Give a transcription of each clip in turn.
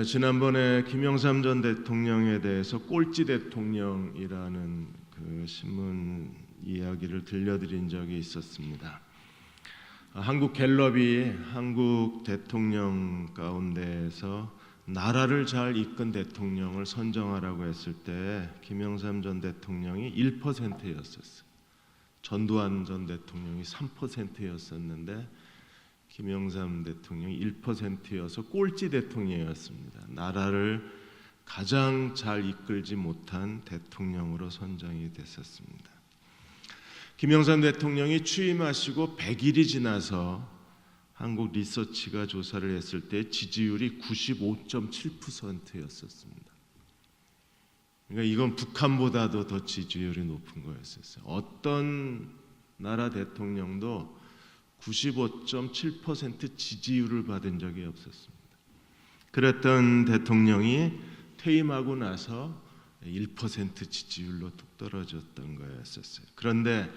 지난번에 김영삼 전 대통령에 대해서 꼴찌 대통령이라는 그 신문 이야기를 들려드린 적이 있었습니다. 한국 갤럽이 한국 대통령 가운데에서 나라를 잘 이끈 대통령을 선정하라고 했을 때 김영삼 전 대통령이 1%였었어요. 전두환 전 대통령이 3%였었는데 김영삼 대통령이 1%여서 꼴찌 대통령이었습니다. 나라를 가장 잘 이끌지 못한 대통령으로 선정이 됐었습니다. 김영삼 대통령이 취임하시고 100일이 지나서 한국 리서치가 조사를 했을 때 지지율이 95.7%였었습니다. 그러니까 이건 북한보다도 더 지지율이 높은 거였었어요. 어떤 나라 대통령도 95.7% 지지율을 받은 적이 없었습니다. 그랬던 대통령이 퇴임하고 나서 1% 지지율로 뚝 떨어졌던 거였었어요. 그런데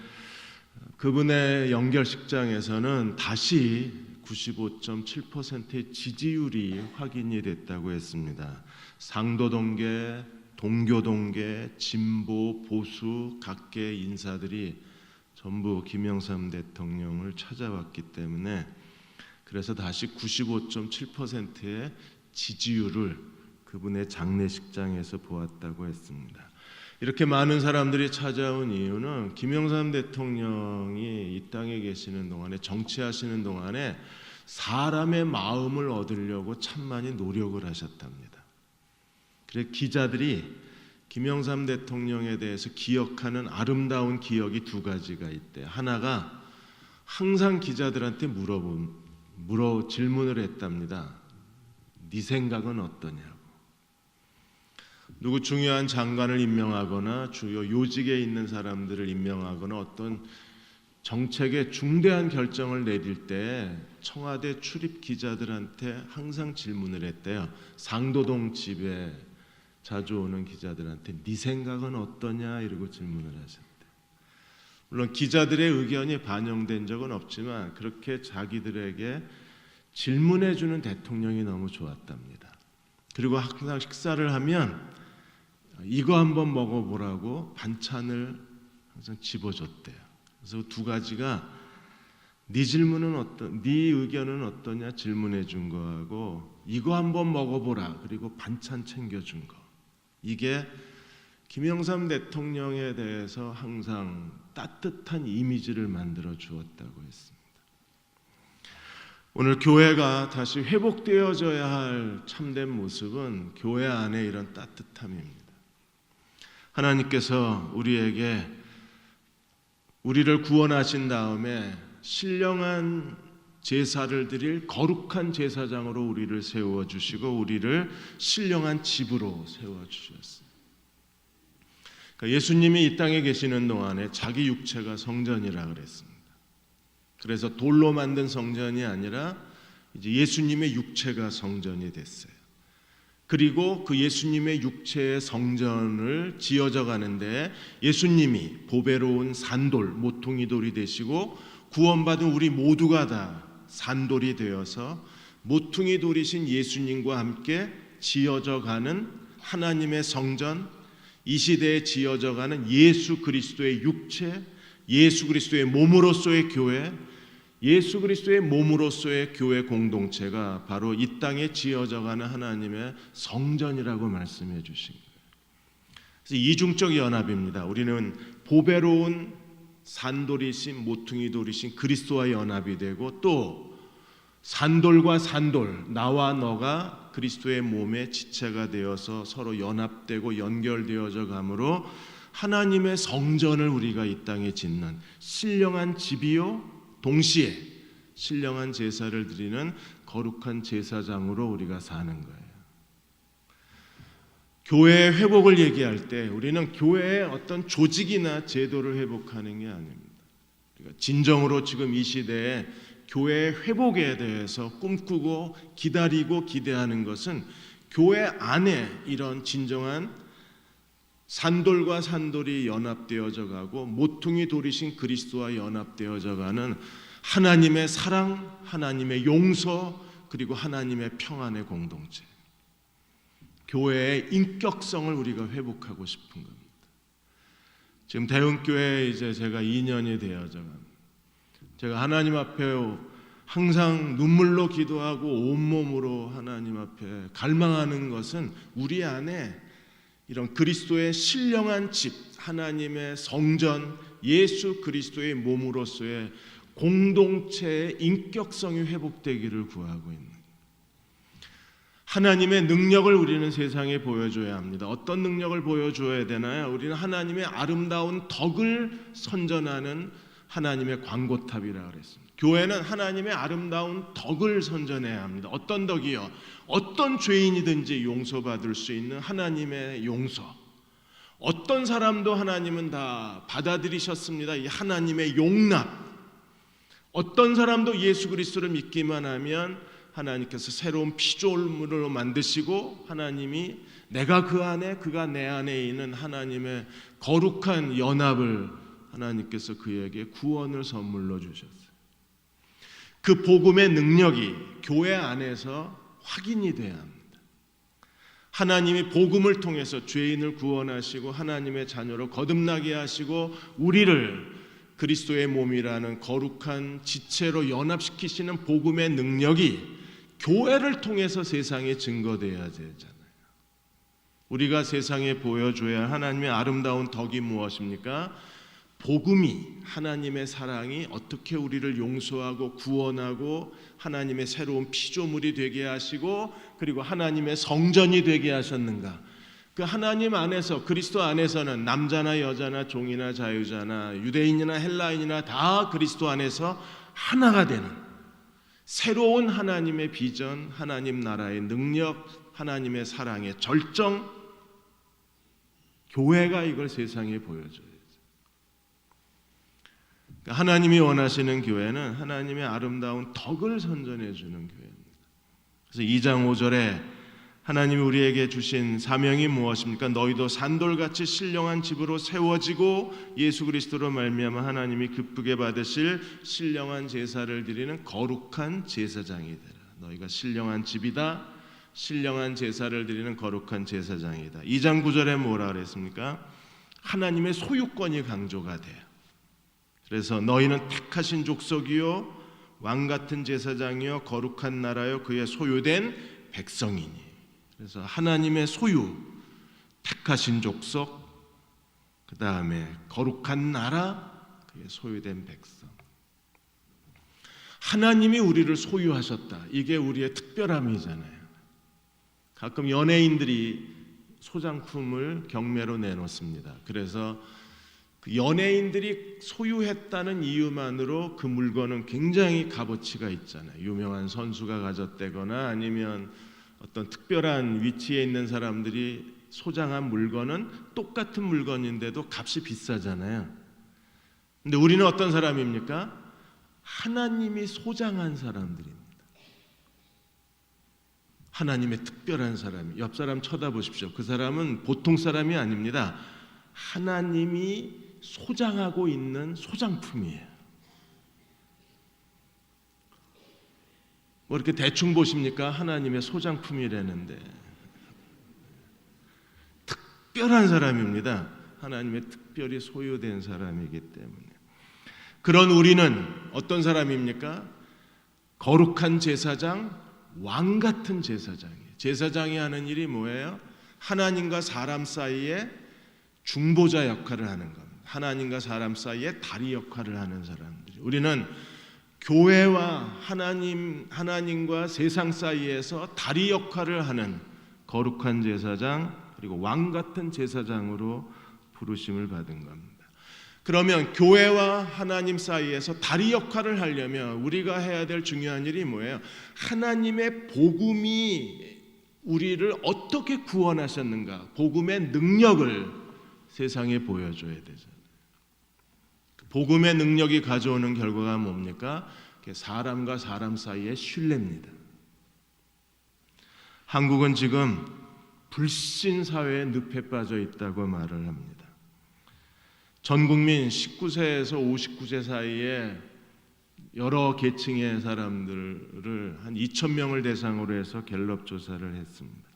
그분의 연결식장에서는 다시 95.7%의 지지율이 확인이 됐다고 했습니다. 상도동계, 동교동계, 진보, 보수 각계 인사들이 전부 김영삼 대통령을 찾아왔기 때문에 그래서 다시 95.7%의 지지율을 그분의 장례식장에서 보았다고 했습니다. 이렇게 많은 사람들이 찾아온 이유는 김영삼 대통령이 이 땅에 계시는 동안에 정치하시는 동안에 사람의 마음을 얻으려고 참 많이 노력을 하셨답니다. 그래서 기자들이 김영삼 대통령에 대해서 기억하는 아름다운 기억이 두 가지가 있대요. 하나가 항상 기자들한테 질문을 했답니다. 네 생각은 어떠냐고. 누구 중요한 장관을 임명하거나 주요 요직에 있는 사람들을 임명하거나 어떤 정책의 중대한 결정을 내릴 때 청와대 출입 기자들한테 항상 질문을 했대요. 상도동 집에 자주 오는 기자들한테 네 생각은 어떠냐 이러고 질문을 하셨대요. 물론 기자들의 의견이 반영된 적은 없지만 그렇게 자기들에게 질문해 주는 대통령이 너무 좋았답니다. 그리고 항상 식사를 하면 이거 한번 먹어보라고 반찬을 항상 집어줬대요. 그래서 두 가지가 네 의견은 어떠냐 질문해 준 거하고 이거 한번 먹어보라 그리고 반찬 챙겨준 거. 이게 김영삼 대통령에 대해서 항상 따뜻한 이미지를 만들어 주었다고 했습니다. 오늘 교회가 다시 회복되어져야 할 참된 모습은 교회 안에 이런 따뜻함입니다. 하나님께서 우리를 구원하신 다음에 신령한 제사를 드릴 거룩한 제사장으로 우리를 세워주시고 우리를 신령한 집으로 세워주셨어요. 그러니까 예수님이 이 땅에 계시는 동안에 자기 육체가 성전이라 그랬습니다. 그래서 돌로 만든 성전이 아니라 이제 예수님의 육체가 성전이 됐어요. 그리고 그 예수님의 육체의 성전을 지어져 가는데 예수님이 보배로운 산돌, 모퉁이 돌이 되시고 구원받은 우리 모두가 다 산돌이 되어서 모퉁이 돌이신 예수님과 함께 지어져 가는 하나님의 성전, 이 시대에 지어져 가는 예수 그리스도의 육체, 예수 그리스도의 몸으로서의 교회, 예수 그리스도의 몸으로서의 교회 공동체가 바로 이 땅에 지어져 가는 하나님의 성전이라고 말씀해 주신 거예요. 그래서 이중적 연합입니다. 우리는 보배로운 산돌이신 모퉁이 돌이신 그리스도와 연합이 되고 또 산돌과 산돌 나와 너가 그리스도의 몸의 지체가 되어서 서로 연합되고 연결되어져 가므로 하나님의 성전을 우리가 이 땅에 짓는 신령한 집이요 동시에 신령한 제사를 드리는 거룩한 제사장으로 우리가 사는 거예요. 교회의 회복을 얘기할 때 우리는 교회의 어떤 조직이나 제도를 회복하는 게 아닙니다. 그러니까 진정으로 지금 이 시대에 교회의 회복에 대해서 꿈꾸고 기다리고 기대하는 것은 교회 안에 이런 진정한 산돌과 산돌이 연합되어져 가고 모퉁이 돌이신 그리스도와 연합되어져 가는 하나님의 사랑, 하나님의 용서, 그리고 하나님의 평안의 공동체. 교회의 인격성을 우리가 회복하고 싶은 겁니다. 지금 대흥교회에 이제 제가 2년이 되어져 갑니다. 제가 하나님 앞에 항상 눈물로 기도하고 온몸으로 하나님 앞에 갈망하는 것은 우리 안에 이런 그리스도의 신령한 집, 하나님의 성전, 예수 그리스도의 몸으로서의 공동체의 인격성이 회복되기를 구하고 있는, 하나님의 능력을 우리는 세상에 보여줘야 합니다. 어떤 능력을 보여줘야 되나요? 우리는 하나님의 아름다운 덕을 선전하는 하나님의 광고탑이라고 그랬습니다. 교회는 하나님의 아름다운 덕을 선전해야 합니다. 어떤 덕이요? 어떤 죄인이든지 용서받을 수 있는 하나님의 용서. 어떤 사람도 하나님은 다 받아들이셨습니다. 이 하나님의 용납. 어떤 사람도 예수 그리스도를 믿기만 하면 하나님께서 새로운 피조물로 만드시고 하나님이 내가 그 안에 그가 내 안에 있는 하나님의 거룩한 연합을 하나님께서 그에게 구원을 선물로 주셨어요. 그 복음의 능력이 교회 안에서 확인이 돼야 합니다. 하나님이 복음을 통해서 죄인을 구원하시고 하나님의 자녀로 거듭나게 하시고 우리를 그리스도의 몸이라는 거룩한 지체로 연합시키시는 복음의 능력이 교회를 통해서 세상에 증거돼야 되잖아요. 우리가 세상에 보여줘야 할 하나님의 아름다운 덕이 무엇입니까? 복음이, 하나님의 사랑이 어떻게 우리를 용서하고 구원하고 하나님의 새로운 피조물이 되게 하시고 그리고 하나님의 성전이 되게 하셨는가. 그 하나님 안에서, 그리스도 안에서는 남자나 여자나 종이나 자유자나 유대인이나 헬라인이나 다 그리스도 안에서 하나가 되는 새로운 하나님의 비전, 하나님 나라의 능력, 하나님의 사랑의 절정, 교회가 이걸 세상에 보여줘요. 하나님이 원하시는 교회는 하나님의 아름다운 덕을 선전해 주는 교회입니다. 그래서 2장 5절에 하나님이 우리에게 주신 사명이 무엇입니까? 너희도 산돌같이 신령한 집으로 세워지고 예수 그리스도로 말미암아 하나님이 기쁘게 받으실 신령한 제사를 드리는 거룩한 제사장이 되라. 너희가 신령한 집이다. 신령한 제사를 드리는 거룩한 제사장이다. 2장 9절에 뭐라 그랬습니까? 하나님의 소유권이 강조가 돼요. 그래서 너희는 택하신 족속이요 왕같은 제사장이요 거룩한 나라요 그의 소유된 백성이니. 그래서 하나님의 소유, 택하신 족속, 그 다음에 거룩한 나라, 그의 소유된 백성. 하나님이 우리를 소유하셨다. 이게 우리의 특별함이잖아요. 가끔 연예인들이 소장품을 경매로 내놓습니다. 그래서 그 연예인들이 소유했다는 이유만으로 그 물건은 굉장히 값어치가 있잖아요. 유명한 선수가 가졌다거나 아니면 어떤 특별한 위치에 있는 사람들이 소장한 물건은 똑같은 물건인데도 값이 비싸잖아요. 근데 우리는 어떤 사람입니까? 하나님이 소장한 사람들입니다. 하나님의 특별한 사람이. 옆 사람 쳐다보십시오. 그 사람은 보통 사람이 아닙니다. 하나님이 소장하고 있는 소장품이에요. 뭐 이렇게 대충 보십니까? 하나님의 소장품이라는데 특별한 사람입니다. 하나님의 특별히 소유된 사람이기 때문에. 그런 우리는 어떤 사람입니까? 거룩한 제사장, 왕 같은 제사장이에요. 제사장이 하는 일이 뭐예요? 하나님과 사람 사이에 중보자 역할을 하는 겁니다. 하나님과 사람 사이에 다리 역할을 하는 사람들이. 우리는 교회와 하나님과 세상 사이에서 다리 역할을 하는 거룩한 제사장 그리고 왕 같은 제사장으로 부르심을 받은 겁니다. 그러면 교회와 하나님 사이에서 다리 역할을 하려면 우리가 해야 될 중요한 일이 뭐예요? 하나님의 복음이 우리를 어떻게 구원하셨는가, 복음의 능력을 세상에 보여줘야 되잖아요. 복음의 능력이 가져오는 결과가 뭡니까? 사람과 사람 사이의 신뢰입니다. 한국은 지금 불신 사회의 늪에 빠져 있다고 말을 합니다. 전 국민 19세에서 59세 사이에 여러 계층의 사람들을 한 2,000명을 대상으로 해서 갤럽 조사를 했습니다.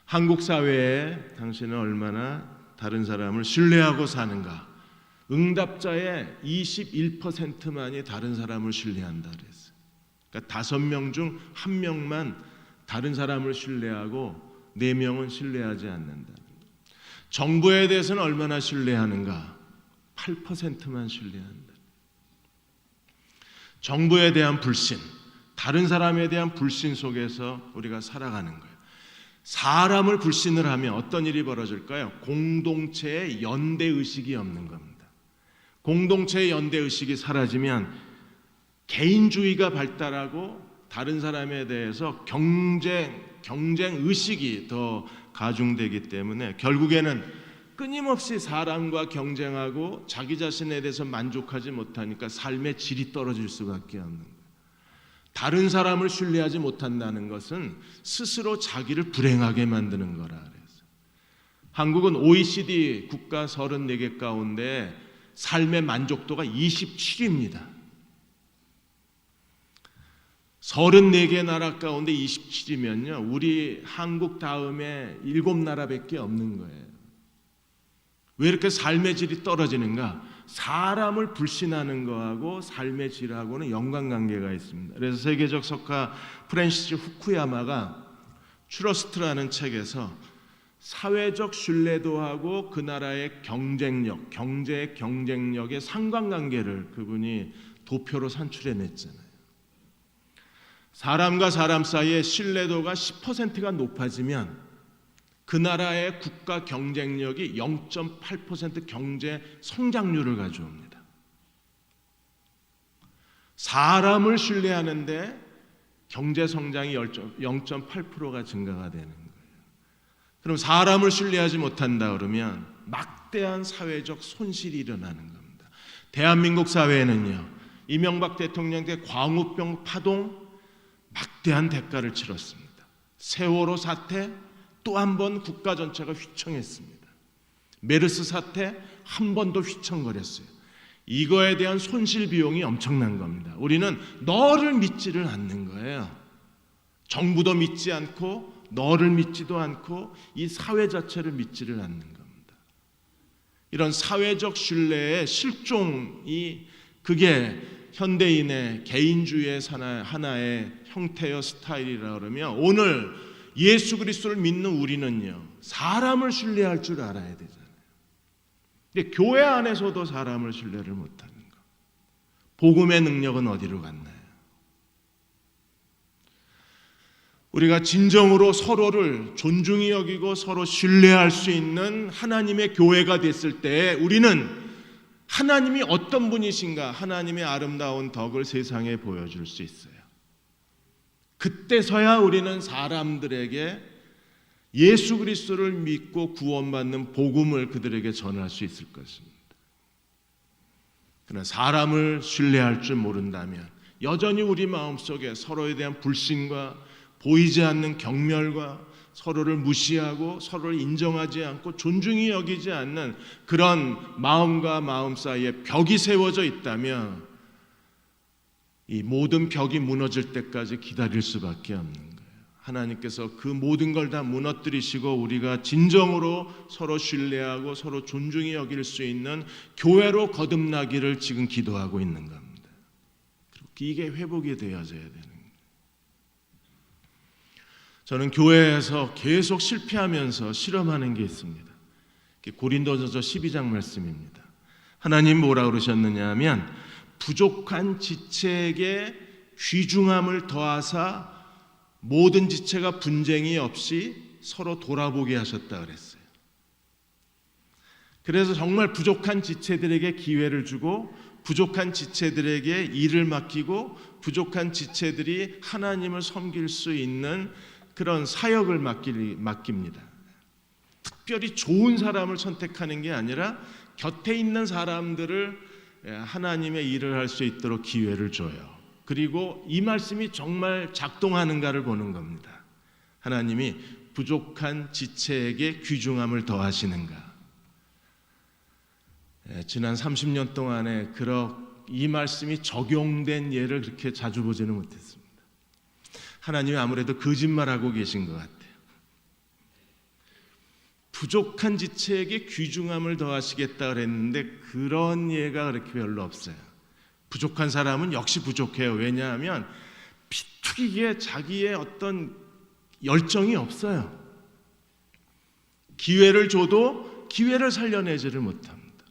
한국 사회에 당신은 얼마나 다른 사람을 신뢰하고 사는가? 응답자의 21%만이 다른 사람을 신뢰한다 그랬어요. 그러니까 5명 중 1명만 다른 사람을 신뢰하고 4명은 신뢰하지 않는다. 정부에 대해서는 얼마나 신뢰하는가? 8%만 신뢰한다. 정부에 대한 불신, 다른 사람에 대한 불신 속에서 우리가 살아가는 거예요. 사람을 불신을 하면 어떤 일이 벌어질까요? 공동체의 연대의식이 없는 겁니다. 공동체의 연대의식이 사라지면 개인주의가 발달하고 다른 사람에 대해서 경쟁의식이 더 가중되기 때문에 결국에는 끊임없이 사람과 경쟁하고 자기 자신에 대해서 만족하지 못하니까 삶의 질이 떨어질 수밖에 없는 거예요. 다른 사람을 신뢰하지 못한다는 것은 스스로 자기를 불행하게 만드는 거라 그래서 한국은 OECD 국가 34개 가운데 삶의 만족도가 27위입니다. 34개 나라 가운데 27이면요, 우리 한국 다음에 7나라밖에 없는 거예요. 왜 이렇게 삶의 질이 떨어지는가? 사람을 불신하는 거하고 삶의 질하고는 연관관계가 있습니다. 그래서 세계적 석가 프랜시스 후쿠야마가 트러스트라는 책에서 사회적 신뢰도하고 그 나라의 경쟁력, 경제 경쟁력의 상관관계를 그분이 도표로 산출해냈잖아요. 사람과 사람 사이의 신뢰도가 10%가 높아지면 그 나라의 국가 경쟁력이 0.8% 경제 성장률을 가져옵니다. 사람을 신뢰하는데 경제 성장이 0.8%가 증가가 되는 거예요. 그럼 사람을 신뢰하지 못한다 그러면 막대한 사회적 손실이 일어나는 겁니다. 대한민국 사회에는요, 이명박 대통령 때 광우병 파동 막대한 대가를 치렀습니다. 세월호 사태 또 한 번 국가 전체가 휘청했습니다. 메르스 사태 한 번 더 휘청거렸어요. 이거에 대한 손실 비용이 엄청난 겁니다. 우리는 너를 믿지를 않는 거예요. 정부도 믿지 않고 너를 믿지도 않고 이 사회 자체를 믿지를 않는 겁니다. 이런 사회적 신뢰의 실종이 그게 현대인의 개인주의의 하나의 형태여 스타일이라 그러면 오늘 예수 그리스도를 믿는 우리는요, 사람을 신뢰할 줄 알아야 되잖아요. 근데 교회 안에서도 사람을 신뢰를 못하는 거. 복음의 능력은 어디로 갔나요? 우리가 진정으로 서로를 존중히 여기고 서로 신뢰할 수 있는 하나님의 교회가 됐을 때 우리는 하나님이 어떤 분이신가, 하나님의 아름다운 덕을 세상에 보여줄 수 있어요. 그때서야 우리는 사람들에게 예수 그리스도를 믿고 구원받는 복음을 그들에게 전할 수 있을 것입니다. 그러나 사람을 신뢰할 줄 모른다면 여전히 우리 마음속에 서로에 대한 불신과 보이지 않는 경멸과 서로를 무시하고 서로를 인정하지 않고 존중히 여기지 않는 그런 마음과 마음 사이에 벽이 세워져 있다면 이 모든 벽이 무너질 때까지 기다릴 수밖에 없는 거예요. 하나님께서 그 모든 걸 다 무너뜨리시고 우리가 진정으로 서로 신뢰하고 서로 존중히 여길 수 있는 교회로 거듭나기를 지금 기도하고 있는 겁니다. 이게 회복이 되어져야 되는 거예요. 저는 교회에서 계속 실패하면서 실험하는 게 있습니다. 고린도전서 12장 말씀입니다. 하나님 뭐라 그러셨느냐 하면 부족한 지체에게 귀중함을 더하사 모든 지체가 분쟁이 없이 서로 돌아보게 하셨다 그랬어요. 그래서 정말 부족한 지체들에게 기회를 주고 부족한 지체들에게 일을 맡기고 부족한 지체들이 하나님을 섬길 수 있는 그런 사역을 맡깁니다. 특별히 좋은 사람을 선택하는 게 아니라 곁에 있는 사람들을 하나님의 일을 할 수 있도록 기회를 줘요. 그리고 이 말씀이 정말 작동하는가를 보는 겁니다. 하나님이 부족한 지체에게 귀중함을 더하시는가. 지난 30년 동안에 이 말씀이 적용된 예를 그렇게 자주 보지는 못했습니다. 하나님이 아무래도 거짓말하고 계신 것 같아요. 부족한 지체에게 귀중함을 더하시겠다 그랬는데 그런 예가 그렇게 별로 없어요. 부족한 사람은 역시 부족해요. 왜냐하면 피튀기게 자기의 어떤 열정이 없어요. 기회를 줘도 기회를 살려내지를 못합니다.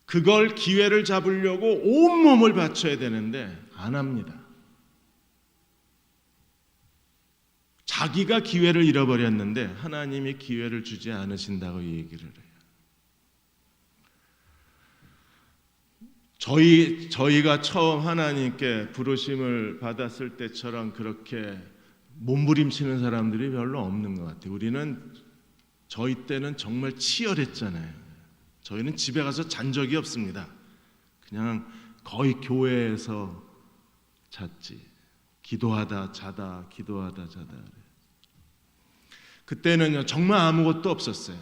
그걸 기회를 잡으려고 온몸을 바쳐야 되는데 안 합니다. 자기가 기회를 잃어버렸는데 하나님이 기회를 주지 않으신다고 얘기를 해요. 저희가 처음 하나님께 부르심을 받았을 때처럼 그렇게 몸부림치는 사람들이 별로 없는 것 같아요. 저희 때는 정말 치열했잖아요. 저희는 집에 가서 잔 적이 없습니다. 그냥 거의 교회에서 잤지. 기도하다 자다 기도하다 자다. 그때는 정말 아무것도 없었어요.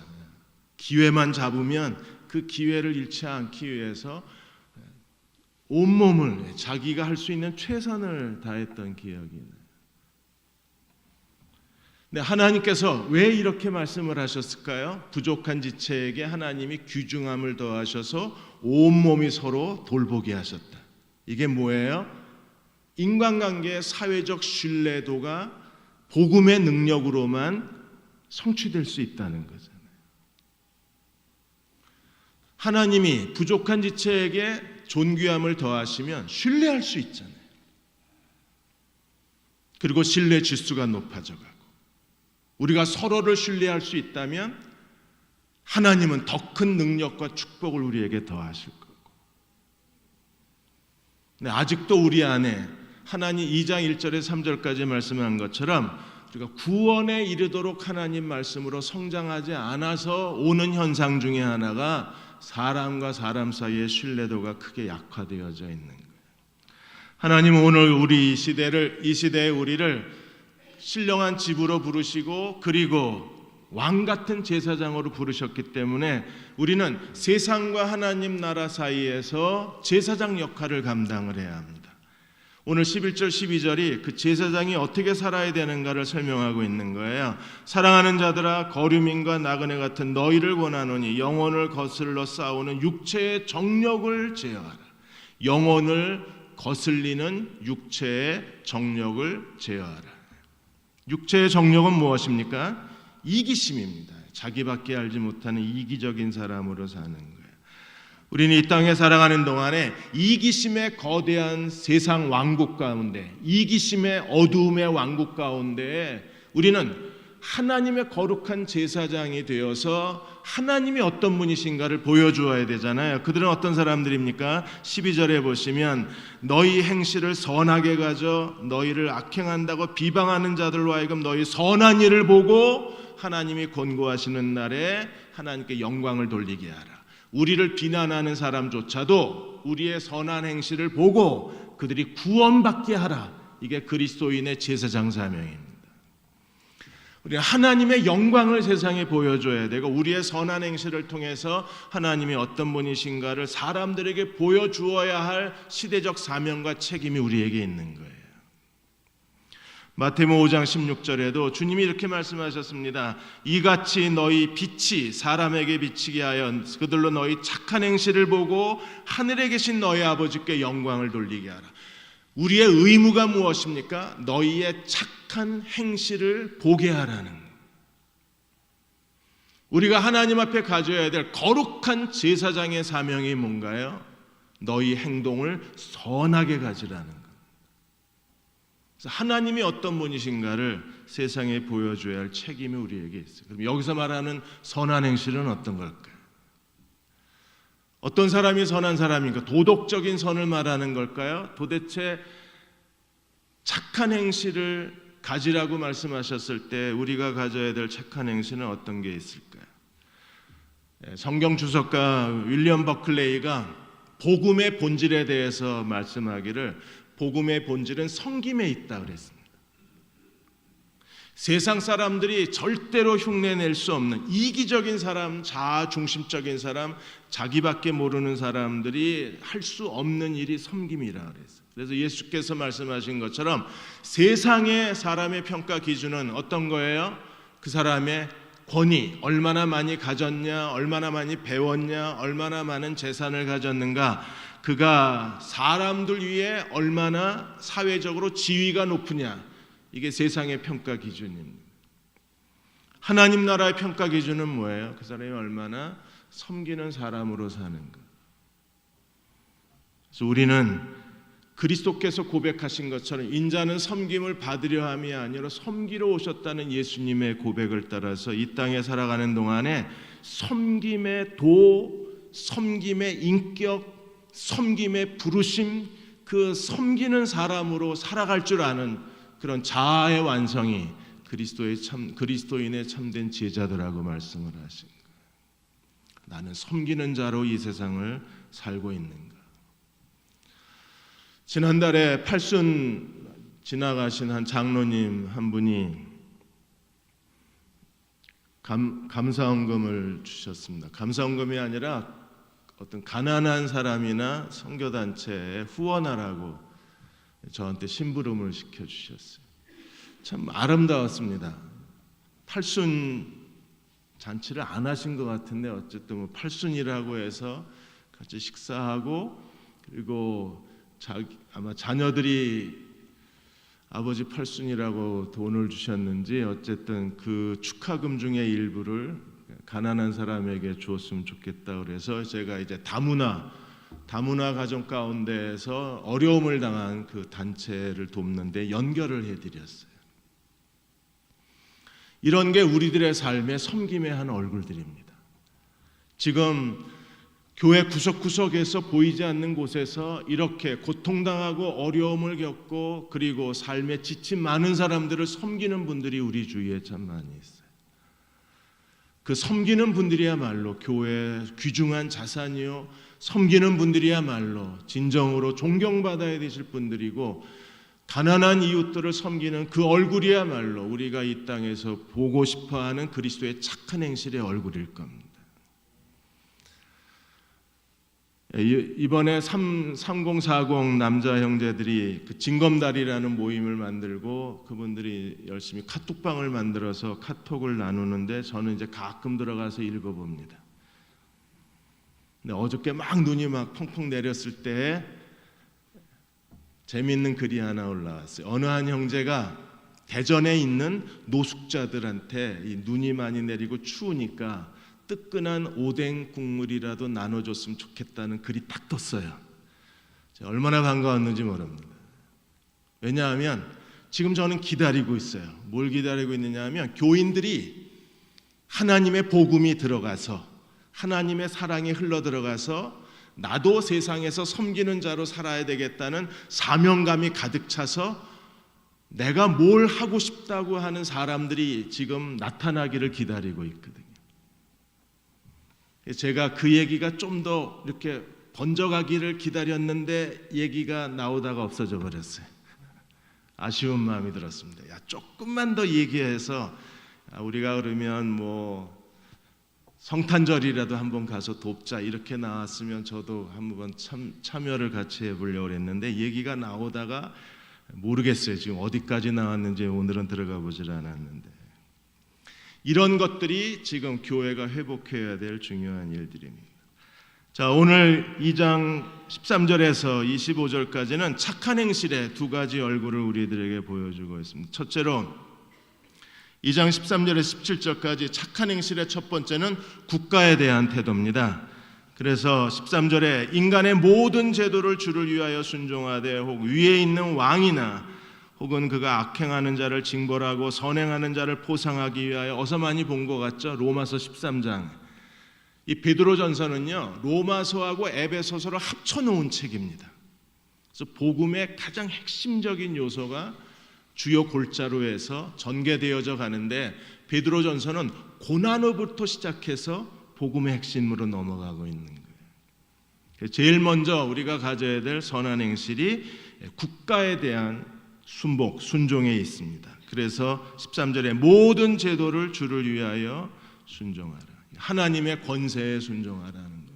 기회만 잡으면 그 기회를 잃지 않기 위해서 온몸을 자기가 할 수 있는 최선을 다했던 기억이 나요. 네, 하나님께서 왜 이렇게 말씀을 하셨을까요? 부족한 지체에게 하나님이 귀중함을 더하셔서 온몸이 서로 돌보게 하셨다. 이게 뭐예요? 인간관계의 사회적 신뢰도가 복음의 능력으로만 성취될 수 있다는 거잖아요. 하나님이 부족한 지체에게 존귀함을 더하시면 신뢰할 수 있잖아요. 그리고 신뢰 지수가 높아져 가고 우리가 서로를 신뢰할 수 있다면 하나님은 더 큰 능력과 축복을 우리에게 더하실 거고. 네, 아직도 우리 안에 하나님 2장 1절에 3절까지 말씀한 것처럼 우리가 구원에 이르도록 하나님 말씀으로 성장하지 않아서 오는 현상 중에 하나가 사람과 사람 사이의 신뢰도가 크게 약화되어져 있는 거예요. 하나님은 오늘 우리 이 시대의 우리를 신령한 집으로 부르시고 그리고 왕 같은 제사장으로 부르셨기 때문에 우리는 세상과 하나님 나라 사이에서 제사장 역할을 감당을 해야 합니다. 오늘 11절 12절이 그 제사장이 어떻게 살아야 되는가를 설명하고 있는 거예요. 사랑하는 자들아 거류민과 나그네 같은 너희를 권하노니 영혼을 거슬러 싸우는 육체의 정력을 제어하라. 영혼을 거슬리는 육체의 정력을 제어하라. 육체의 정력은 무엇입니까? 이기심입니다. 자기밖에 알지 못하는 이기적인 사람으로 사는 거예요. 우리는 이 땅에 살아가는 동안에 이기심의 거대한 세상 왕국 가운데, 이기심의 어두움의 왕국 가운데 우리는 하나님의 거룩한 제사장이 되어서 하나님이 어떤 분이신가를 보여주어야 되잖아요. 그들은 어떤 사람들입니까? 12절에 보시면 너희 행실을 선하게 가져 너희를 악행한다고 비방하는 자들로 하여금 너희 선한 일을 보고 하나님이 권고하시는 날에 하나님께 영광을 돌리게 하라. 우리를 비난하는 사람조차도 우리의 선한 행실을 보고 그들이 구원받게 하라. 이게 그리스도인의 제사장 사명입니다. 우리는 하나님의 영광을 세상에 보여줘야 되고 우리의 선한 행실을 통해서 하나님이 어떤 분이신가를 사람들에게 보여주어야 할 시대적 사명과 책임이 우리에게 있는 거예요. 마태복음 5장 16절에도 주님이 이렇게 말씀하셨습니다. 이같이 너희 빛이 사람에게 비치게 하여 그들로 너희 착한 행실을 보고 하늘에 계신 너희 아버지께 영광을 돌리게 하라. 우리의 의무가 무엇입니까? 너희의 착한 행실을 보게 하라는 거예요. 우리가 하나님 앞에 가져야 될 거룩한 제사장의 사명이 뭔가요? 너희 행동을 선하게 가지라는 거예요. 그래서 하나님이 어떤 분이신가를 세상에 보여줘야 할 책임이 우리에게 있어요. 그럼 여기서 말하는 선한 행실은 어떤 걸까요? 어떤 사람이 선한 사람인가? 도덕적인 선을 말하는 걸까요? 도대체 착한 행실을 가지라고 말씀하셨을 때 우리가 가져야 될 착한 행실은 어떤 게 있을까요? 성경 주석가 윌리엄 버클레이가 복음의 본질에 대해서 말씀하기를 복음의 본질은 섬김에 있다 그랬습니다. 세상 사람들이 절대로 흉내낼 수 없는 이기적인 사람, 자아중심적인 사람, 자기밖에 모르는 사람들이 할 수 없는 일이 섬김이라 그랬어요. 그래서 예수께서 말씀하신 것처럼 세상의 사람의 평가 기준은 어떤 거예요? 그 사람의 권위, 얼마나 많이 가졌냐, 얼마나 많이 배웠냐, 얼마나 많은 재산을 가졌는가, 그가 사람들 위해 얼마나 사회적으로 지위가 높으냐, 이게 세상의 평가 기준입니다. 하나님 나라의 평가 기준은 뭐예요? 그 사람이 얼마나 섬기는 사람으로 사는가. 그래서 우리는 그리스도께서 고백하신 것처럼 인자는 섬김을 받으려 함이 아니라 섬기러 오셨다는 예수님의 고백을 따라서 이 땅에 살아가는 동안에 섬김의 도, 섬김의 인격, 섬김의 부르심, 그 섬기는 사람으로 살아갈 줄 아는 그런 자아의 완성이 그리스도인의 참된 제자들하고 말씀을 하신 거예요. 나는 섬기는 자로 이 세상을 살고 있는가. 지난달에 팔순 지나가신 한 장로님 한 분이 감사헌금을 주셨습니다. 감사헌금이 아니라 어떤 가난한 사람이나 선교단체에 후원하라고 저한테 심부름을 시켜주셨어요. 참 아름다웠습니다. 팔순 잔치를 안 하신 것 같은데 어쨌든 뭐 팔순이라고 해서 같이 식사하고, 그리고 아마 자녀들이 아버지 팔순이라고 돈을 주셨는지 어쨌든 그 축하금 중에 일부를 가난한 사람에게 주었으면 좋겠다 그래서 제가 이제 다문화 가정 가운데에서 어려움을 당한 그 단체를 돕는데 연결을 해드렸어요. 이런 게 우리들의 삶의 섬김의 한 얼굴들입니다. 지금 교회 구석구석에서 보이지 않는 곳에서 이렇게 고통당하고 어려움을 겪고 그리고 삶에 지친 많은 사람들을 섬기는 분들이 우리 주위에 참 많이 있어요. 그 섬기는 분들이야말로 교회의 귀중한 자산이요, 섬기는 분들이야말로 진정으로 존경받아야 되실 분들이고, 가난한 이웃들을 섬기는 그 얼굴이야말로 우리가 이 땅에서 보고 싶어하는 그리스도의 착한 행실의 얼굴일 겁니다. 이번에 3040 남자 형제들이 그 징검다리라는 모임을 만들고 그분들이 열심히 카톡방을 만들어서 카톡을 나누는데 저는 이제 가끔 들어가서 읽어봅니다. 근데 어저께 막 눈이 막 펑펑 내렸을 때 재미있는 글이 하나 올라왔어요. 어느 한 형제가 대전에 있는 노숙자들한테 이 눈이 많이 내리고 추우니까 뜨끈한 오뎅 국물이라도 나눠줬으면 좋겠다는 글이 딱 떴어요. 얼마나 반가웠는지 모릅니다. 왜냐하면 지금 저는 기다리고 있어요. 뭘 기다리고 있느냐 하면 교인들이 하나님의 복음이 들어가서 하나님의 사랑이 흘러들어가서 나도 세상에서 섬기는 자로 살아야 되겠다는 사명감이 가득 차서 내가 뭘 하고 싶다고 하는 사람들이 지금 나타나기를 기다리고 있거든요. 제가 그 얘기가 좀 더 이렇게 번져가기를 기다렸는데 얘기가 나오다가 없어져 버렸어요. 아쉬운 마음이 들었습니다. 야, 조금만 더 얘기해서 우리가 그러면 뭐 성탄절이라도 한번 가서 돕자 이렇게 나왔으면 저도 한번 참여를 같이 해보려고 했는데 얘기가 나오다가 모르겠어요. 지금 어디까지 나왔는지 오늘은 들어가 보질 않았는데, 이런 것들이 지금 교회가 회복해야 될 중요한 일들입니다. 자, 오늘 2장 13절에서 25절까지는 착한 행실의 두 가지 얼굴을 우리들에게 보여주고 있습니다. 첫째로 2장 13절에서 17절까지 착한 행실의 첫 번째는 국가에 대한 태도입니다. 그래서 13절에 인간의 모든 제도를 주를 위하여 순종하되 혹 위에 있는 왕이나 혹은 그가 악행하는 자를 징벌하고 선행하는 자를 포상하기 위하여, 어서 많이 본 것 같죠? 로마서 13장. 이 베드로전서는요, 로마서하고 에베소서를 합쳐놓은 책입니다. 그래서 복음의 가장 핵심적인 요소가 주요 골자로에서 전개되어져 가는데, 베드로전서는 고난으로부터 시작해서 복음의 핵심으로 넘어가고 있는 거예요. 제일 먼저 우리가 가져야 될 선한 행실이 국가에 대한 순복, 순종에 있습니다. 그래서 13절에 모든 제도를 주를 위하여 순종하라. 하나님의 권세에 순종하라는 겁니다.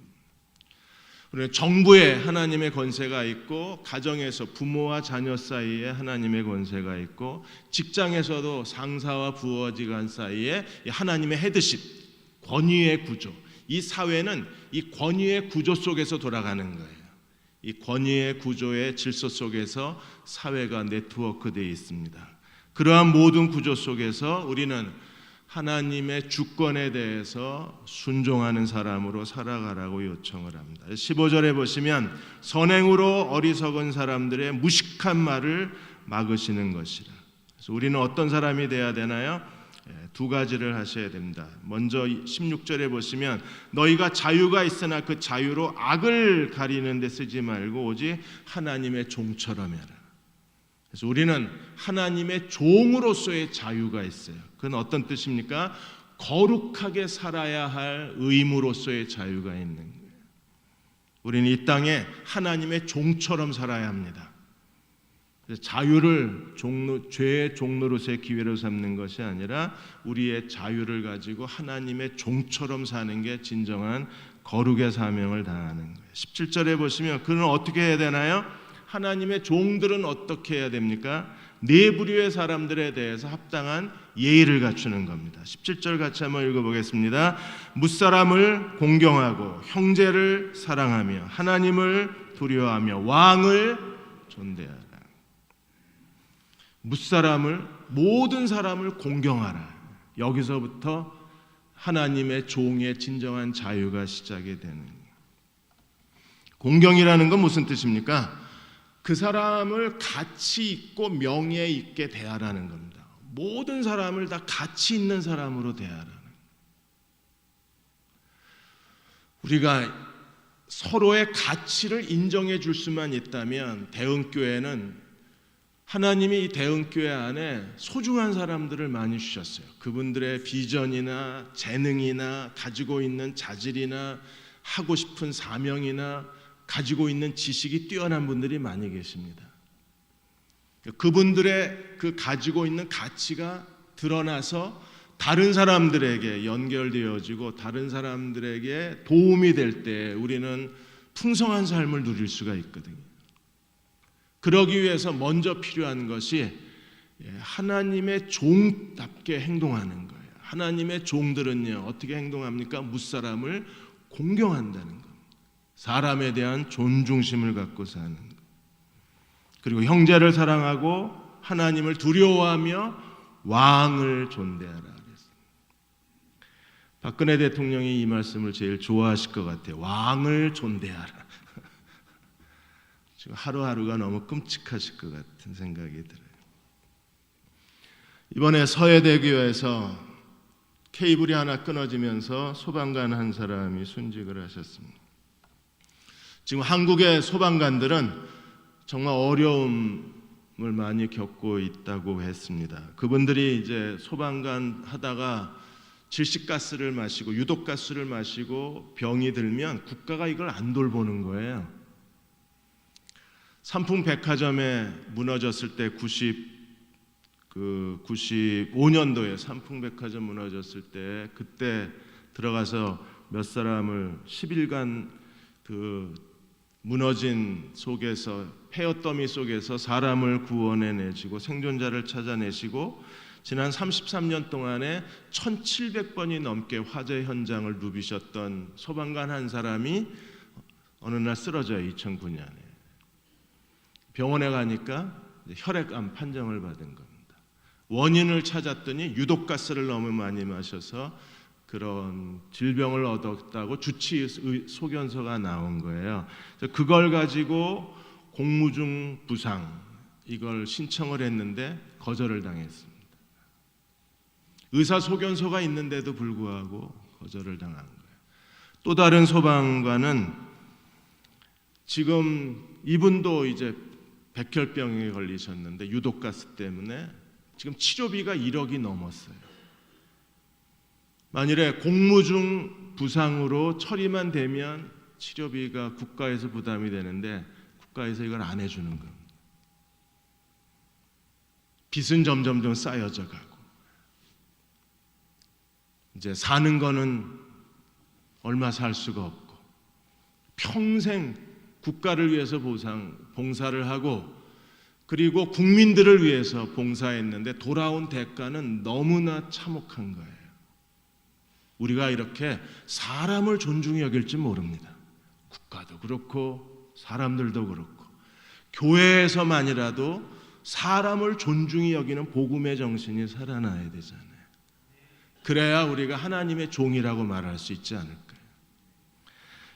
우리는 정부에 하나님의 권세가 있고, 가정에서 부모와 자녀 사이에 하나님의 권세가 있고, 직장에서도 상사와 부하직원 사이에 하나님의 헤드십, 권위의 구조, 이 사회는 이 권위의 구조 속에서 돌아가는 거예요. 이 권위의 구조의 질서 속에서 사회가 네트워크되어 있습니다. 그러한 모든 구조 속에서 우리는 하나님의 주권에 대해서 순종하는 사람으로 살아가라고 요청을 합니다. 15절에 보시면 선행으로 어리석은 사람들의 무식한 말을 막으시는 것이라. 그래서 우리는 어떤 사람이 돼야 되나요? 두 가지를 하셔야 됩니다. 먼저 16절에 보시면 너희가 자유가 있으나 그 자유로 악을 가리는 데 쓰지 말고 오직 하나님의 종처럼 해라. 그래서 우리는 하나님의 종으로서의 자유가 있어요. 그건 어떤 뜻입니까? 거룩하게 살아야 할 의무로서의 자유가 있는 거예요. 우리는 이 땅에 하나님의 종처럼 살아야 합니다. 그래서 자유를 죄의 종노릇의 기회로 삼는 것이 아니라 우리의 자유를 가지고 하나님의 종처럼 사는 게 진정한 거룩의 사명을 다하는 거예요. 17절에 보시면 그는 어떻게 해야 되나요? 하나님의 종들은 어떻게 해야 됩니까? 네 부류의 사람들에 대해서 합당한 예의를 갖추는 겁니다. 17절 같이 한번 읽어보겠습니다. 무사람을 공경하고 형제를 사랑하며 하나님을 두려워하며 왕을 존대하라. 무사람을, 모든 사람을 공경하라. 여기서부터 하나님의 종의 진정한 자유가 시작이 되는 거예요. 공경이라는 건 무슨 뜻입니까? 그 사람을 가치 있고 명예 있게 대하라는 겁니다. 모든 사람을 다 가치 있는 사람으로 대하라는. 우리가 서로의 가치를 인정해 줄 수만 있다면 대흥교회는 하나님이 이 대흥교회 안에 소중한 사람들을 많이 주셨어요. 그분들의 비전이나 재능이나 가지고 있는 자질이나 하고 싶은 사명이나 가지고 있는 지식이 뛰어난 분들이 많이 계십니다. 그분들의 그 가지고 있는 가치가 드러나서 다른 사람들에게 연결되어지고 다른 사람들에게 도움이 될 때 우리는 풍성한 삶을 누릴 수가 있거든요. 그러기 위해서 먼저 필요한 것이 하나님의 종답게 행동하는 거예요. 하나님의 종들은요, 어떻게 행동합니까? 무사람을 공경한다는 겁니다. 사람에 대한 존중심을 갖고 사는 것. 그리고 형제를 사랑하고 하나님을 두려워하며 왕을 존대하라 그랬습니다. 박근혜 대통령이 이 말씀을 제일 좋아하실 것 같아요. 왕을 존대하라. 지금 하루하루가 너무 끔찍하실 것 같은 생각이 들어요. 이번에 서해대교에서 케이블이 하나 끊어지면서 소방관 한 사람이 순직을 하셨습니다. 지금 한국의 소방관들은 정말 어려움을 많이 겪고 있다고 했습니다. 그분들이 이제 소방관 하다가 질식가스를 마시고 유독가스를 마시고 병이 들면 국가가 이걸 안 돌보는 거예요. 삼풍백화점에 무너졌을 때 95년도에 삼풍백화점 무너졌을 때 그때 들어가서 몇 사람을 10일간 그 무너진 속에서 폐허더미 속에서 사람을 구원해내시고 생존자를 찾아내시고 지난 33년 동안에 1700번이 넘게 화재 현장을 누비셨던 소방관 한 사람이 어느 날 쓰러져요. 2009년에 병원에 가니까 혈액암 판정을 받은 겁니다. 원인을 찾았더니 유독가스를 너무 많이 마셔서 그런 질병을 얻었다고 주치 소견서가 나온 거예요. 그걸 가지고 공무중 부상 이걸 신청을 했는데 거절을 당했습니다. 의사 소견서가 있는데도 불구하고 거절을 당한 거예요. 또 다른 소방관은 지금 이분도 이제 백혈병에 걸리셨는데 유독가스 때문에 지금 치료비가 1억이 넘었어요. 만일에 공무중 부상으로 처리만 되면 치료비가 국가에서 부담이 되는데 국가에서 이걸 안 해주는 겁니다. 빚은 점점 좀 쌓여져 가고 이제 사는 거는 얼마 살 수가 없고 평생 국가를 위해서 봉사를 하고 그리고 국민들을 위해서 봉사했는데 돌아온 대가는 너무나 참혹한 거예요. 우리가 이렇게 사람을 존중히 여길지 모릅니다. 국가도 그렇고 사람들도 그렇고 교회에서만이라도 사람을 존중히 여기는 복음의 정신이 살아나야 되잖아요. 그래야 우리가 하나님의 종이라고 말할 수 있지 않을까요?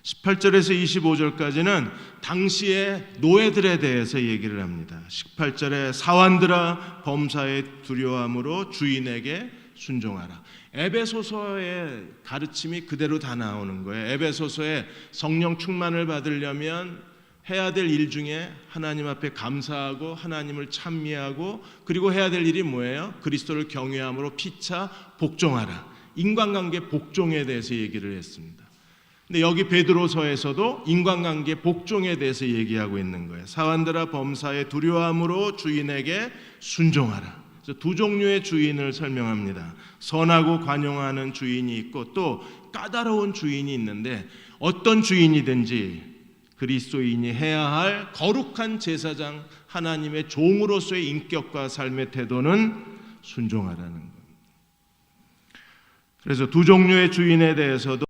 18절에서 25절까지는 당시의 노예들에 대해서 얘기를 합니다. 18절에 사환들아 범사의 두려움으로 주인에게 순종하라. 에베소서의 가르침이 그대로 다 나오는 거예요. 에베소서에 성령 충만을 받으려면 해야 될 일 중에 하나님 앞에 감사하고 하나님을 찬미하고 그리고 해야 될 일이 뭐예요? 그리스도를 경외함으로 피차 복종하라. 인간관계 복종에 대해서 얘기를 했습니다. 근데 여기 베드로서에서도 인간관계 복종에 대해서 얘기하고 있는 거예요. 사환들아 범사의 두려움으로 주인에게 순종하라. 그래서 두 종류의 주인을 설명합니다. 선하고 관용하는 주인이 있고 또 까다로운 주인이 있는데 어떤 주인이든지 그리스도인이 해야 할 거룩한 제사장 하나님의 종으로서의 인격과 삶의 태도는 순종하라는 겁니다. 그래서 두 종류의 주인에 대해서도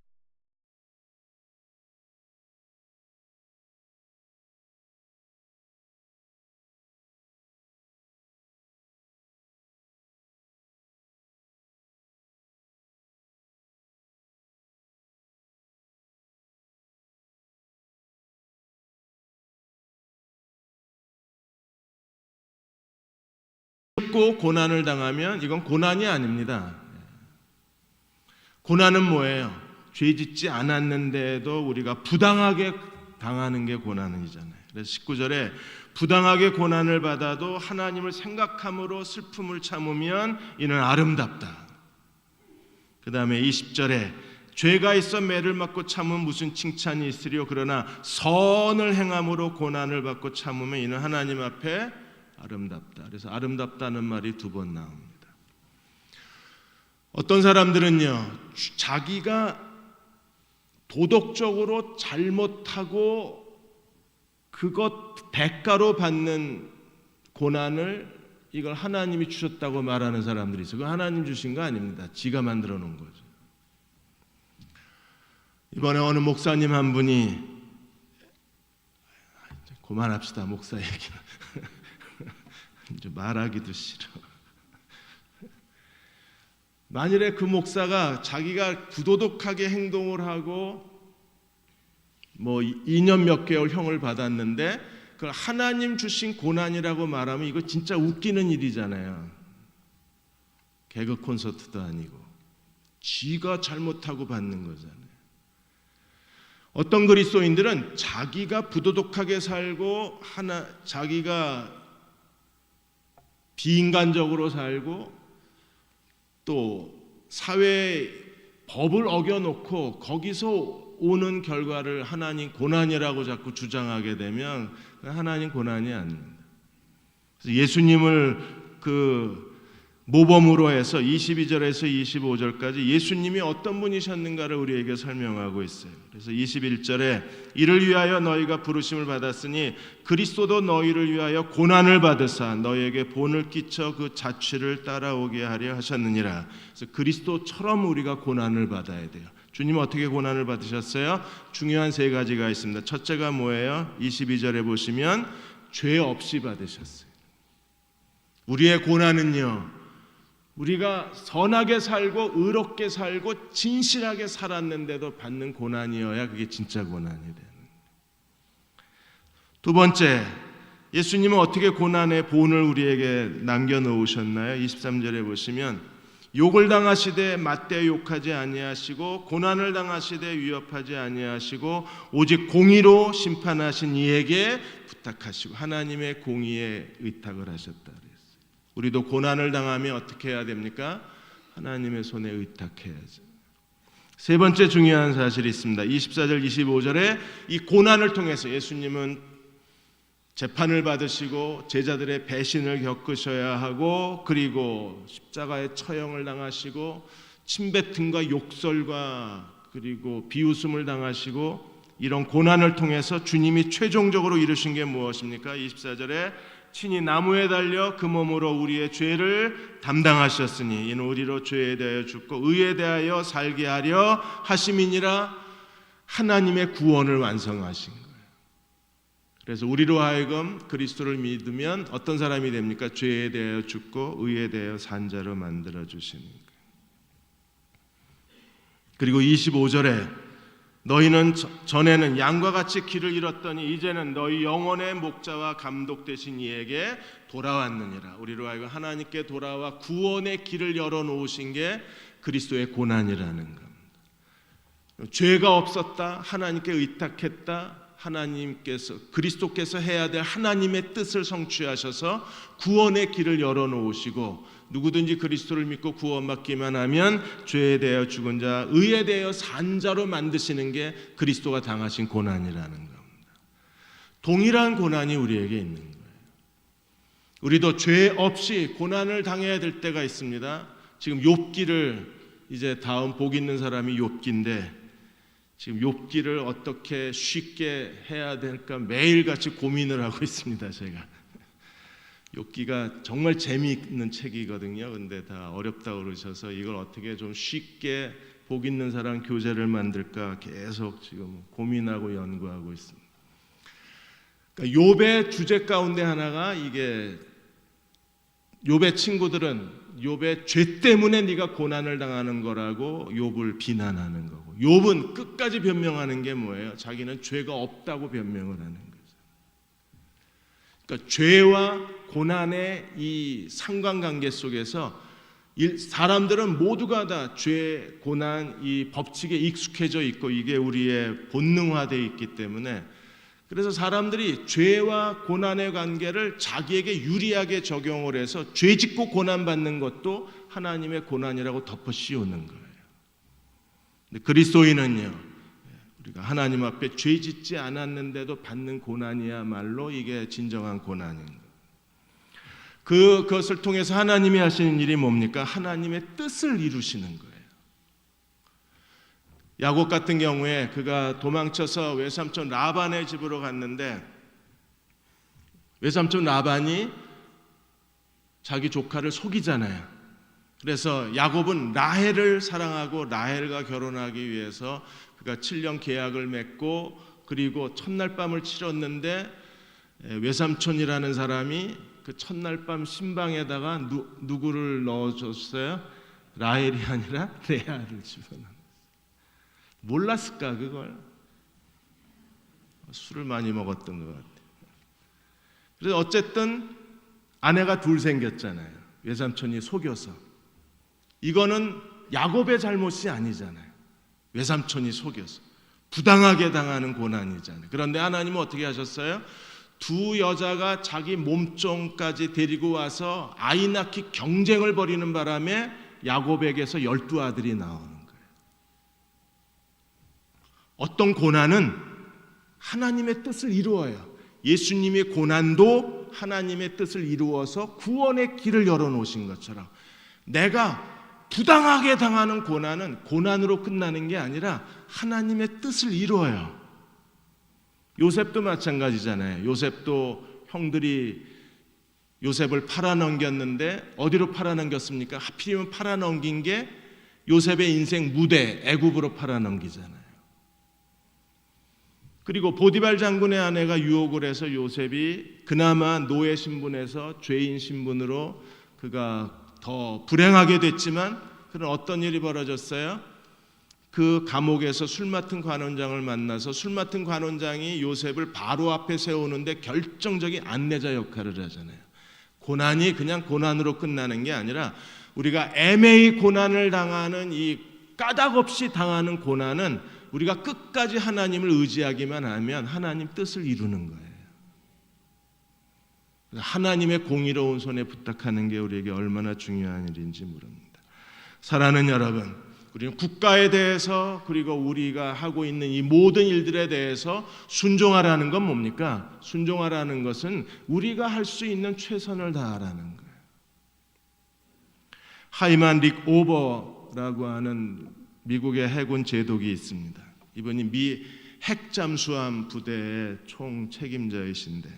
고난을 당하면 이건 고난이 아닙니다. 고난은 뭐예요? 죄 짓지 않았는데도 우리가 부당하게 당하는 게 고난이잖아요. 그래서 19절에 부당하게 고난을 받아도 하나님을 생각함으로 슬픔을 참으면 이는 아름답다. 그 다음에 20절에 죄가 있어 매를 맞고 참으면 무슨 칭찬이 있으리요. 그러나 선을 행함으로 고난을 받고 참으면 이는 하나님 앞에 아름답다. 그래서 아름답다는 말이 두 번 나옵니다. 어떤 사람들은요, 자기가 도덕적으로 잘못하고 그것 대가로 받는 고난을 이걸 하나님이 주셨다고 말하는 사람들이 있어요. 그건 하나님 주신 거 아닙니다. 지가 만들어 놓은 거죠. 이번에 어느 목사님 한 분이 그만합시다. 목사 얘기는 이제 말하기도 싫어. 만일에 그 목사가 자기가 부도덕하게 행동을 하고 뭐 2년 몇 개월 형을 받았는데 그걸 하나님 주신 고난이라고 말하면 이거 진짜 웃기는 일이잖아요. 개그 콘서트도 아니고 지가 잘못하고 받는 거잖아요. 어떤 그리스도인들은 자기가 부도덕하게 살고 자기가 비인간적으로 살고 또 사회의 법을 어겨놓고 거기서 오는 결과를 하나님 고난이라고 자꾸 주장하게 되면 하나님 고난이 아닙니다. 그래서 예수님을 그 모범으로 해서 22절에서 25절까지 예수님이 어떤 분이셨는가를 우리에게 설명하고 있어요. 그래서 21절에 이를 위하여 너희가 부르심을 받았으니 그리스도도 너희를 위하여 고난을 받으사 너희에게 본을 끼쳐 그 자취를 따라오게 하려 하셨느니라. 그래서 그리스도처럼 우리가 고난을 받아야 돼요. 주님은 어떻게 고난을 받으셨어요? 중요한 세 가지가 있습니다. 첫째가 뭐예요? 22절에 보시면 죄 없이 받으셨어요. 우리의 고난은요, 우리가 선하게 살고 의롭게 살고 진실하게 살았는데도 받는 고난이어야 그게 진짜 고난이 되는 거예요. 두 번째, 예수님은 어떻게 고난의 본을 우리에게 남겨놓으셨나요? 23절에 보시면 욕을 당하시되 맞대 욕하지 아니하시고 고난을 당하시되 위협하지 아니하시고 오직 공의로 심판하신 이에게 부탁하시고 하나님의 공의에 의탁을 하셨다. 우리도 고난을 당하면 어떻게 해야 됩니까? 하나님의 손에 의탁해야죠. 세 번째 중요한 사실이 있습니다. 24절 25절에 이 고난을 통해서 예수님은 재판을 받으시고 제자들의 배신을 겪으셔야 하고 그리고 십자가의 처형을 당하시고 침뱉음과 욕설과 그리고 비웃음을 당하시고 이런 고난을 통해서 주님이 최종적으로 이루신 게 무엇입니까? 24절에 친히 나무에 달려 그 몸으로 우리의 죄를 담당하셨으니 이는 우리로 죄에 대하여 죽고 의에 대하여 살게 하려 하심이니라. 하나님의 구원을 완성하신 거예요. 그래서 우리로 하여금 그리스도를 믿으면 어떤 사람이 됩니까? 죄에 대하여 죽고 의에 대하여 산 자로 만들어 주시는 거예요. 그리고 25절에 너희는 전에는 양과 같이 길을 잃었더니 이제는 너희 영혼의 목자와 감독 되신 이에게 돌아왔느니라. 우리로 하여금 하나님께 돌아와 구원의 길을 열어놓으신 게 그리스도의 고난이라는 겁니다. 죄가 없었다, 하나님께 의탁했다, 하나님께서 그리스도께서 해야 될 하나님의 뜻을 성취하셔서 구원의 길을 열어놓으시고 누구든지 그리스도를 믿고 구원받기만 하면 죄에 대하여 죽은 자, 의에 대하여 산 자로 만드시는 게 그리스도가 당하신 고난이라는 겁니다. 동일한 고난이 우리에게 있는 거예요. 우리도 죄 없이 고난을 당해야 될 때가 있습니다. 지금 욥기를 이제 다음 복 있는 사람이 욥기인데 지금 욥기를 어떻게 쉽게 해야 될까 매일같이 고민을 하고 있습니다. 제가 욥기가 정말 재미있는 책이거든요. 근데 다 어렵다고 그러셔서 이걸 어떻게 좀 쉽게 복 있는 사람 교재를 만들까 계속 지금 고민하고 연구하고 있습니다. 그러니까 욥의 주제 가운데 하나가 이게 욥의 친구들은 욥의 죄 때문에 네가 고난을 당하는 거라고 욥을 비난하는 거고, 욥은 끝까지 변명하는 게 뭐예요? 자기는 죄가 없다고 변명을 하는 거죠. 그러니까 죄와 고난의 이 상관관계 속에서 사람들은 모두가 다 죄, 고난, 이 법칙에 익숙해져 있고 이게 우리의 본능화되어 있기 때문에 그래서 사람들이 죄와 고난의 관계를 자기에게 유리하게 적용을 해서 죄 짓고 고난받는 것도 하나님의 고난이라고 덮어 씌우는 거예요. 근데 그리스도인은요, 우리가 하나님 앞에 죄 짓지 않았는데도 받는 고난이야말로 이게 진정한 고난인 거예요. 그것을 통해서 하나님이 하시는 일이 뭡니까? 하나님의 뜻을 이루시는 거예요. 야곱 같은 경우에 그가 도망쳐서 외삼촌 라반의 집으로 갔는데 외삼촌 라반이 자기 조카를 속이잖아요. 그래서 야곱은 라헬을 사랑하고 라헬과 결혼하기 위해서 그가 7년 계약을 맺고 그리고 첫날 밤을 치렀는데 외삼촌이라는 사람이 그 첫날 밤 신방에다가 누구를 넣어줬어요? 라헬이 아니라 레아를 집어넣었어요. 몰랐을까 그걸? 술을 많이 먹었던 것 같아요. 그래서 어쨌든 아내가 둘 생겼잖아요. 외삼촌이 속여서. 이거는 야곱의 잘못이 아니잖아요. 외삼촌이 속여서 부당하게 당하는 고난이잖아요. 그런데 하나님은 어떻게 하셨어요? 두 여자가 자기 몸종까지 데리고 와서 아이 낳기 경쟁을 벌이는 바람에 야곱에게서 12아들이 나오는 거예요. 어떤 고난은 하나님의 뜻을 이루어요. 예수님의 고난도 하나님의 뜻을 이루어서 구원의 길을 열어놓으신 것처럼 내가 부당하게 당하는 고난은 고난으로 끝나는 게 아니라 하나님의 뜻을 이루어요. 요셉도 마찬가지잖아요. 요셉도 형들이 요셉을 팔아넘겼는데 어디로 팔아넘겼습니까? 하필이면 팔아넘긴 게 요셉의 인생 무대 애굽으로 팔아넘기잖아요. 그리고 보디발 장군의 아내가 유혹을 해서 요셉이 그나마 노예 신분에서 죄인 신분으로 그가 더 불행하게 됐지만 그런 어떤 일이 벌어졌어요? 그 감옥에서 술 맡은 관원장을 만나서 술 맡은 관원장이 요셉을 바로 앞에 세우는데 결정적인 안내자 역할을 하잖아요. 고난이 그냥 고난으로 끝나는 게 아니라 우리가 애매히 고난을 당하는 이 까닭 없이 당하는 고난은 우리가 끝까지 하나님을 의지하기만 하면 하나님 뜻을 이루는 거예요. 하나님의 공의로운 손에 부탁하는 게 우리에게 얼마나 중요한 일인지 모릅니다. 사랑하는 여러분, 우리는 국가에 대해서 그리고 우리가 하고 있는 이 모든 일들에 대해서 순종하라는 건 뭡니까? 순종하라는 것은 우리가 할 수 있는 최선을 다하라는 거예요. 하이만 릭 오버라고 하는 미국의 해군 제독이 있습니다. 이분이 미 핵잠수함 부대의 총 책임자이신데,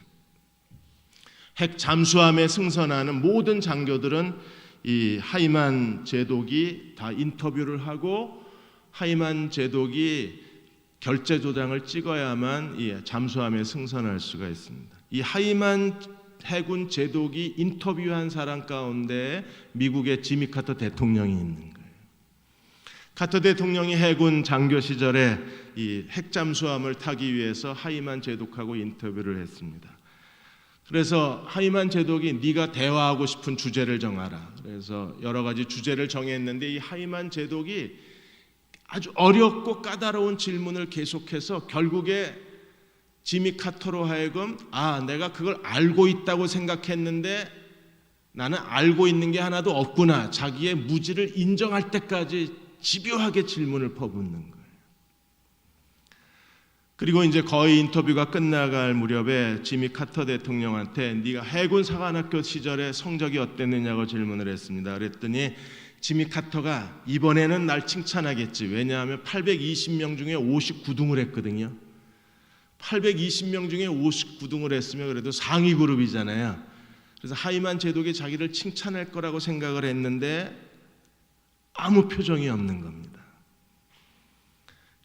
핵 잠수함에 승선하는 모든 장교들은 이 하이만 제독이 다 인터뷰를 하고 하이만 제독이 결제 도장을 찍어야만 이 잠수함에 승선할 수가 있습니다. 이 하이만 해군 제독이 인터뷰한 사람 가운데 미국의 지미 카터 대통령이 있는 거예요. 카터 대통령이 해군 장교 시절에 이 핵잠수함을 타기 위해서 하이만 제독하고 인터뷰를 했습니다. 그래서 하이만 제독이 네가 대화하고 싶은 주제를 정하라. 그래서 여러 가지 주제를 정했는데 이 하이만 제독이 아주 어렵고 까다로운 질문을 계속해서 결국에 지미 카터로 하여금 내가 그걸 알고 있다고 생각했는데 나는 알고 있는 게 하나도 없구나. 자기의 무지를 인정할 때까지 집요하게 질문을 퍼붓는 거예요. 그리고 이제 거의 인터뷰가 끝나갈 무렵에 지미 카터 대통령한테 네가 해군 사관학교 시절에 성적이 어땠느냐고 질문을 했습니다. 그랬더니 지미 카터가 이번에는 날 칭찬하겠지. 왜냐하면 820명 중에 59등을 했거든요. 820명 중에 59등을 했으면 그래도 상위 그룹이잖아요. 그래서 하이만 제독이 자기를 칭찬할 거라고 생각을 했는데 아무 표정이 없는 겁니다.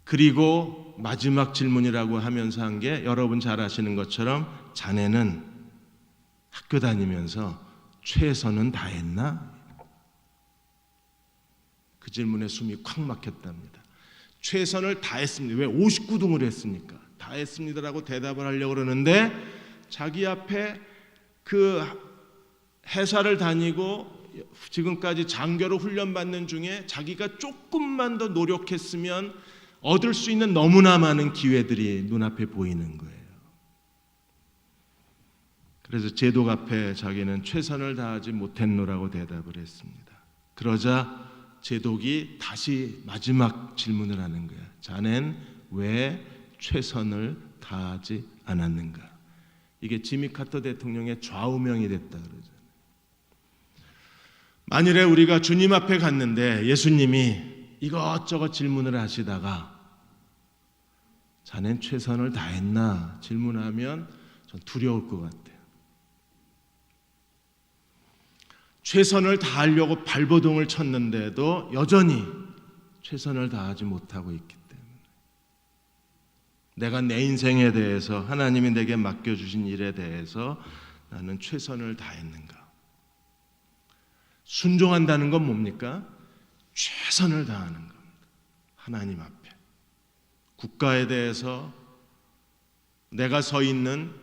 그리고 마지막 질문이라고 하면서 한 게 여러분 잘 아시는 것처럼 자네는 학교 다니면서 최선은 다했나? 그 질문에 숨이 콱 막혔답니다. 최선을 다했습니다. 왜 59등을 했습니까? 다했습니다라고 대답을 하려고 그러는데 자기 앞에 그 해사를 다니고 지금까지 장교로 훈련받는 중에 자기가 조금만 더 노력했으면 얻을 수 있는 너무나 많은 기회들이 눈앞에 보이는 거예요. 그래서 제독 앞에 자기는 최선을 다하지 못했노라고 대답을 했습니다. 그러자 제독이 다시 마지막 질문을 하는 거야. 자넨 왜 최선을 다하지 않았는가? 이게 지미 카터 대통령의 좌우명이 됐다 그러죠. 만일에 우리가 주님 앞에 갔는데 예수님이 이것저것 질문을 하시다가 자넨 최선을 다했나 질문하면 전 두려울 것 같아요. 최선을 다하려고 발버둥을 쳤는데도 여전히 최선을 다하지 못하고 있기 때문에 내가 내 인생에 대해서 하나님이 내게 맡겨주신 일에 대해서 나는 최선을 다했는가? 순종한다는 건 뭡니까? 최선을 다하는 겁니다. 하나님 앞에. 국가에 대해서 내가 서 있는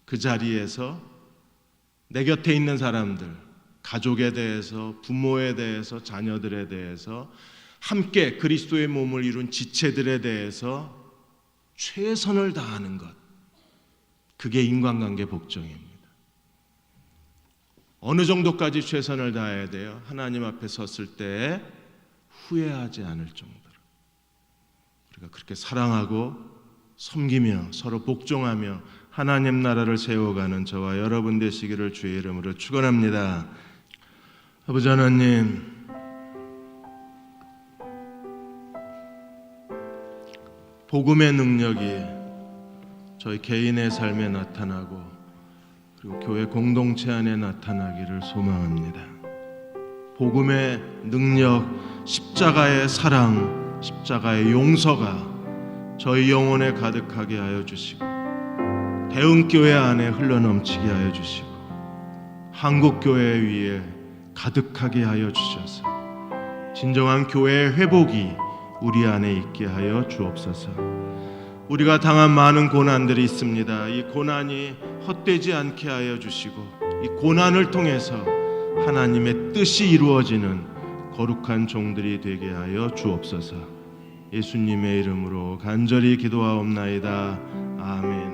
그 자리에서 내 곁에 있는 사람들, 가족에 대해서, 부모에 대해서, 자녀들에 대해서 함께 그리스도의 몸을 이룬 지체들에 대해서 최선을 다하는 것. 그게 인간관계 복종입니다. 어느 정도까지 최선을 다해야 돼요? 하나님 앞에 섰을 때 후회하지 않을 정도로 우리가 그렇게 사랑하고 섬기며 서로 복종하며 하나님 나라를 세워가는 저와 여러분 되시기를 주의 이름으로 축원합니다. 아버지 하나님, 복음의 능력이 저희 개인의 삶에 나타나고 그리고 교회 공동체 안에 나타나기를 소망합니다. 복음의 능력, 십자가의 사랑, 십자가의 용서가 저희 영혼에 가득하게 하여 주시고 대흥교회 안에 흘러넘치게 하여 주시고 한국교회 위에 가득하게 하여 주셔서 진정한 교회의 회복이 우리 안에 있게 하여 주옵소서. 우리가 당한 많은 고난들이 있습니다. 이 고난이 헛되지 않게 하여 주시고 이 고난을 통해서 하나님의 뜻이 이루어지는 거룩한 종들이 되게 하여 주옵소서. 예수님의 이름으로 간절히 기도하옵나이다. 아멘.